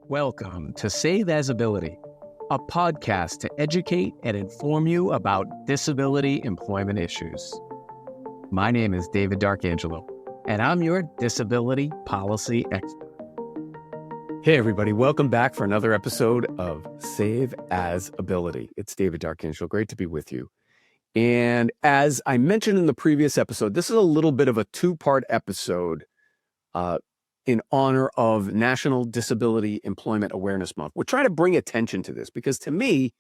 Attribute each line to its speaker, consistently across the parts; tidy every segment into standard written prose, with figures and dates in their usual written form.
Speaker 1: Welcome to Save As Ability, a podcast to educate and inform you about disability employment issues. My name is David D'Arcangelo, and I'm your disability policy expert.
Speaker 2: Hey everybody, welcome back for another episode of Save As Ability. It's David D'Arcangelo, great to be with you. And as I mentioned in the previous episode, this is a little bit of a two-part episode in honor of National Disability Employment Awareness Month. We're trying to bring attention to this because to me,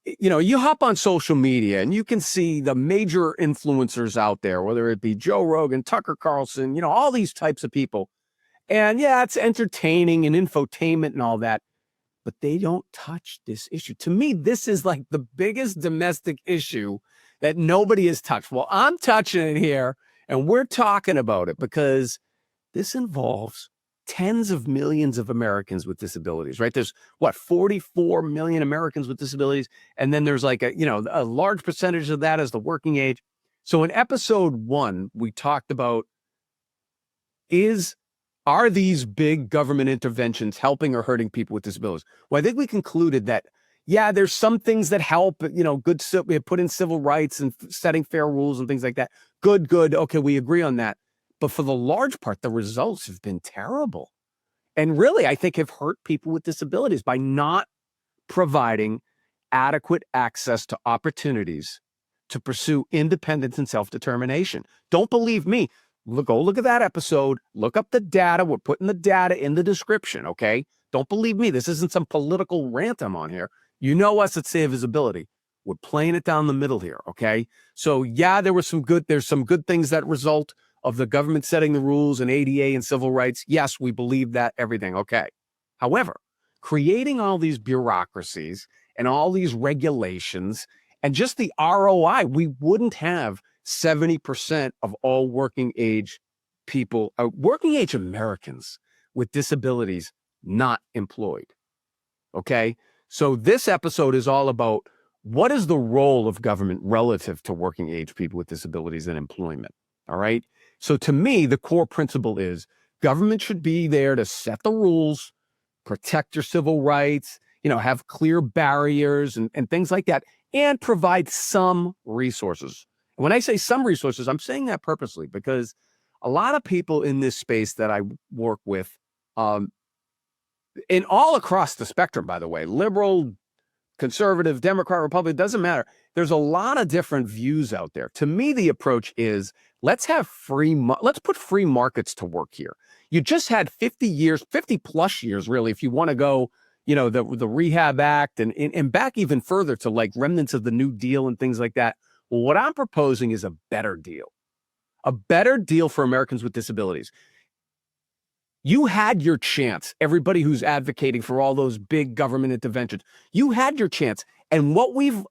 Speaker 2: you know, you hop on social media and you can see the major influencers out there, whether it be Joe Rogan, Tucker Carlson, you know, all these types of people. And yeah, it's entertaining and infotainment and all that, but they don't touch this issue. To me, this is like the biggest domestic issue that nobody has touched. Well, I'm touching it here and we're talking about it because this involves tens of millions of Americans with disabilities, right? There's 44 million Americans with disabilities. And then there's like a large percentage of that is the working age. So in episode 1, we talked about are these big government interventions helping or hurting people with disabilities? Well, I think we concluded that, yeah, there's some things that help, put in civil rights and setting fair rules and things like that. Good. Okay, we agree on that. But for the large part, the results have been terrible. And really, I think have hurt people with disabilities by not providing adequate access to opportunities to pursue independence and self-determination. Don't believe me. Go look at that episode. Look up the data. We're putting the data in the description, okay? Don't believe me. This isn't some political rant I'm on here. You know us at Save As Ability. We're playing it down the middle here, okay? So yeah, there's some good things that result of the government setting the rules and ADA and civil rights. Yes, we believe that, everything, okay. However, creating all these bureaucracies and all these regulations and just the ROI, we wouldn't have 70% of all working age Americans with disabilities not employed. Okay. So this episode is all about what is the role of government relative to working age people with disabilities in employment. All right. So to me, the core principle is government should be there to set the rules, protect your civil rights, have clear barriers and things like that, and provide some resources. When I say some resources, I'm saying that purposely because a lot of people in this space that I work with, in all across the spectrum, by the way, liberal, conservative, Democrat, Republican, doesn't matter. There's a lot of different views out there. To me, the approach is let's put free markets to work here. You just had 50 plus years, really, if you want to go, the Rehab Act and back even further to like remnants of the New Deal and things like that. Well, what I'm proposing is a better deal for Americans with disabilities. You had your chance, everybody who's advocating for all those big government interventions, you had your chance. And what we've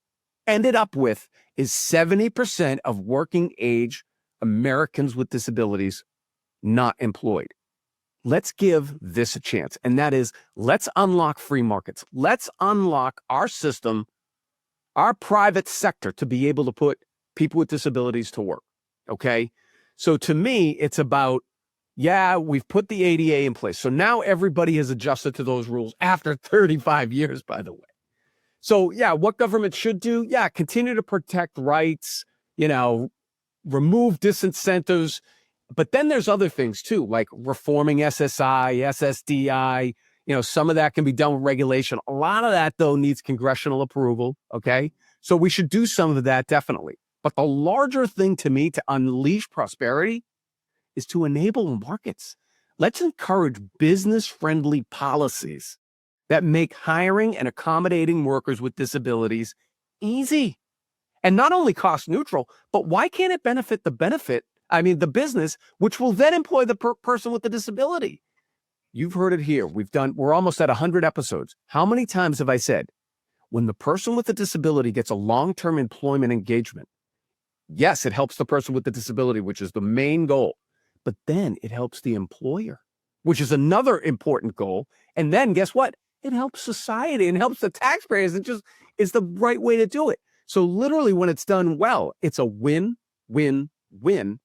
Speaker 2: ended up with is 70% of working age Americans with disabilities not employed. Let's give this a chance. And that is, let's unlock free markets. Let's unlock our system, our private sector to be able to put people with disabilities to work. Okay. So to me, it's about, yeah, we've put the ADA in place. So now everybody has adjusted to those rules after 35 years, by the way. So yeah, what government should do? Yeah, continue to protect rights, remove disincentives. But then there's other things too, like reforming SSI, SSDI. Some of that can be done with regulation. A lot of that, though, needs congressional approval, okay? So we should do some of that, definitely. But the larger thing to me to unleash prosperity is to enable markets. Let's encourage business-friendly policies that make hiring and accommodating workers with disabilities easy. And not only cost neutral, but why can't it benefit the business, which will then employ the person with the disability? You've heard it here. We're almost at 100 episodes. How many times have I said, when the person with the disability gets a long-term employment engagement, yes, it helps the person with the disability, which is the main goal, but then it helps the employer, which is another important goal. And then guess what? It helps society and helps the taxpayers. It just is the right way to do it. So literally when it's done well, it's a win, win, win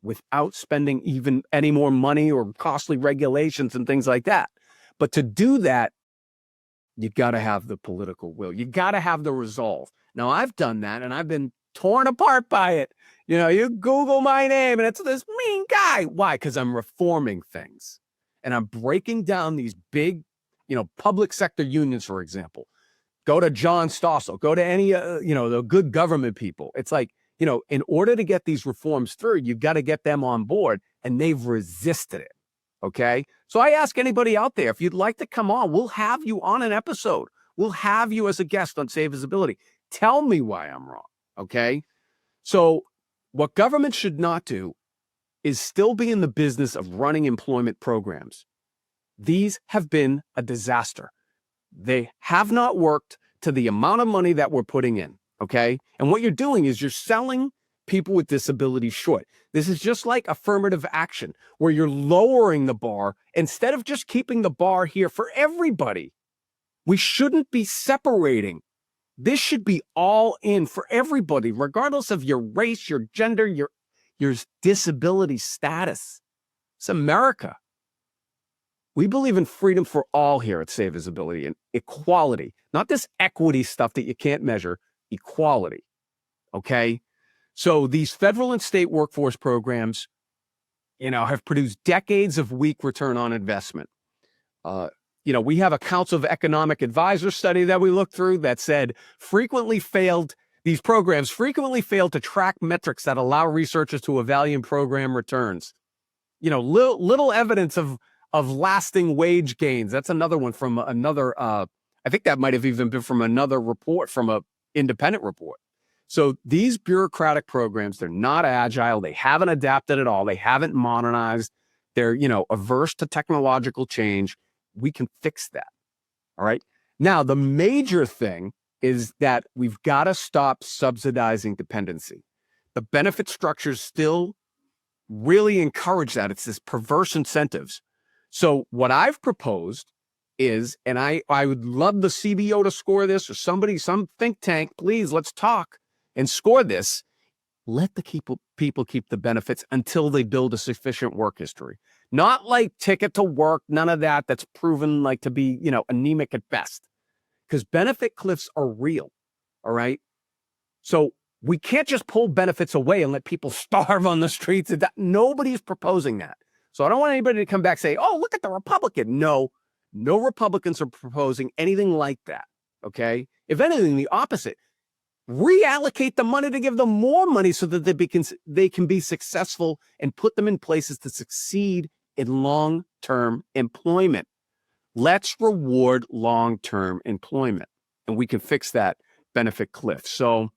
Speaker 2: without spending even any more money or costly regulations and things like that. But to do that, you got to have the political will. You got to have the resolve. Now, I've done that, and I've been torn apart by it. You know, you Google my name, and it's this mean guy. Why? Because I'm reforming things, and I'm breaking down these big, public sector unions, for example. Go to John Stossel. Go to any, the good government people. It's like, in order to get these reforms through, you've got to get them on board, and they've resisted it. Okay. So I ask anybody out there, if you'd like to come on, we'll have you on an episode. We'll have you as a guest on Save Visibility. Tell me why I'm wrong. Okay. So what government should not do is still be in the business of running employment programs. These have been a disaster. They have not worked to the amount of money that we're putting in. Okay. And what you're doing is you're selling people with disabilities short. This is just like affirmative action, where you're lowering the bar instead of just keeping the bar here for everybody. We shouldn't be separating. This should be all in for everybody, regardless of your race, your gender, your disability status. It's America. We believe in freedom for all here at Save Visibility and equality, not this equity stuff that you can't measure, equality. Okay. So these federal and state workforce programs, have produced decades of weak return on investment. We have a Council of Economic Advisors study that we looked through that said these programs frequently fail to track metrics that allow researchers to evaluate program returns. Little evidence of lasting wage gains. That's another one from another, I think that might have even been from another report, from an independent report. So these bureaucratic programs, they're not agile. They haven't adapted at all. They haven't modernized. They're, averse to technological change. We can fix that. All right. Now, the major thing is that we've got to stop subsidizing dependency. The benefit structures still really encourage that. It's this perverse incentives. So what I've proposed is, and I would love the CBO to score this, or some think tank, please, let's talk and score this. Let the people keep the benefits until they build a sufficient work history. Not like ticket to work, none of that. That's proven like to be, anemic at best. Because benefit cliffs are real, all right? So we can't just pull benefits away and let people starve on the streets. Nobody's proposing that. So I don't want anybody to come back and say, oh, look at the Republican. No Republicans are proposing anything like that, okay? If anything, the opposite. Reallocate the money to give them more money so that they can be successful and put them in places to succeed in long-term employment. Let's reward long-term employment, and we can fix that benefit cliff. So,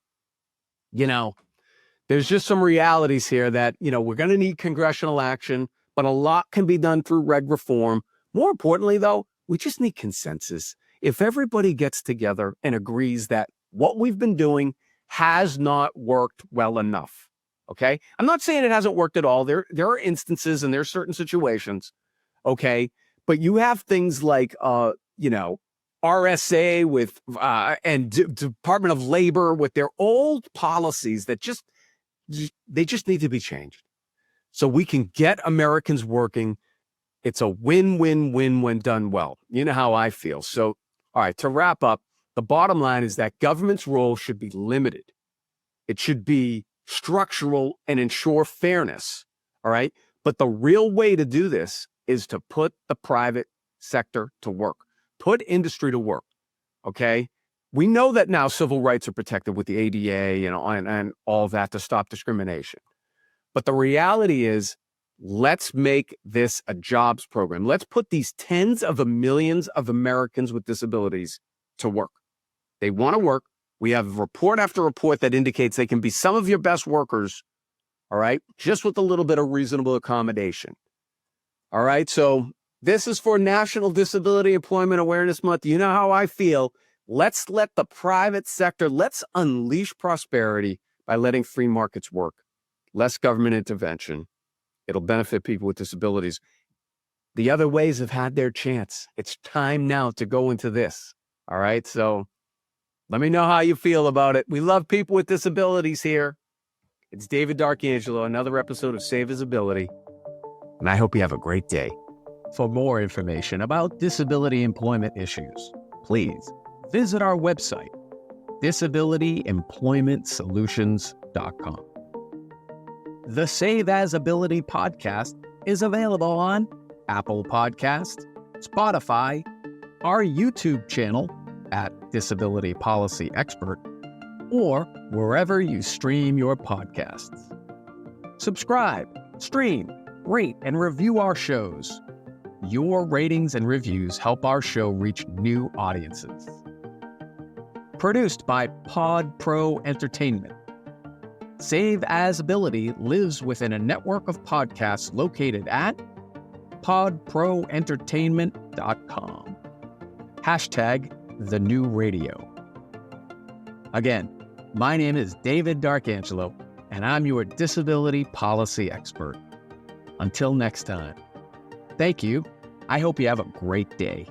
Speaker 2: there's just some realities here that, we're going to need congressional action, but a lot can be done through reg reform. More importantly, though, we just need consensus. If everybody gets together and agrees that what we've been doing has not worked well enough. Okay. I'm not saying it hasn't worked at all. There are instances and there are certain situations. Okay. But you have things like, RSA with, and Department of Labor with their old policies that they just need to be changed so we can get Americans working. It's a win-win-win when done well. You know how I feel. So, all right, to wrap up, the bottom line is that government's role should be limited. It should be structural and ensure fairness, all right? But the real way to do this is to put the private sector to work, put industry to work, okay? We know that now civil rights are protected with the ADA and all that to stop discrimination. But the reality is, let's make this a jobs program. Let's put these tens of millions of Americans with disabilities to work. They want to work. We have report after report that indicates they can be some of your best workers, all right, just with a little bit of reasonable accommodation. All right, so this is for National Disability Employment Awareness Month. You know how I feel. Let's let the private sector, let's unleash prosperity by letting free markets work. Less government intervention. It'll benefit people with disabilities. The other ways have had their chance. It's time now to go into this. All right, so let me know how you feel about it. We love people with disabilities here. It's David D'Arcangelo, another episode of Save Visibility, and I hope you have a great day.
Speaker 1: For more information about disability employment issues, please visit our website, disabilityemploymentsolutions.com. The Save As Ability podcast is available on Apple Podcasts, Spotify, our YouTube channel at Disability Policy Expert, or wherever you stream your podcasts. Subscribe, stream, rate, and review our shows. Your ratings and reviews help our show reach new audiences. Produced by Pod Pro Entertainment. Save As Ability lives within a network of podcasts located at podproentertainment.com. #TheNewRadio. Again, my name is David Darkangelo, and I'm your disability policy expert. Until next time, thank you. I hope you have a great day.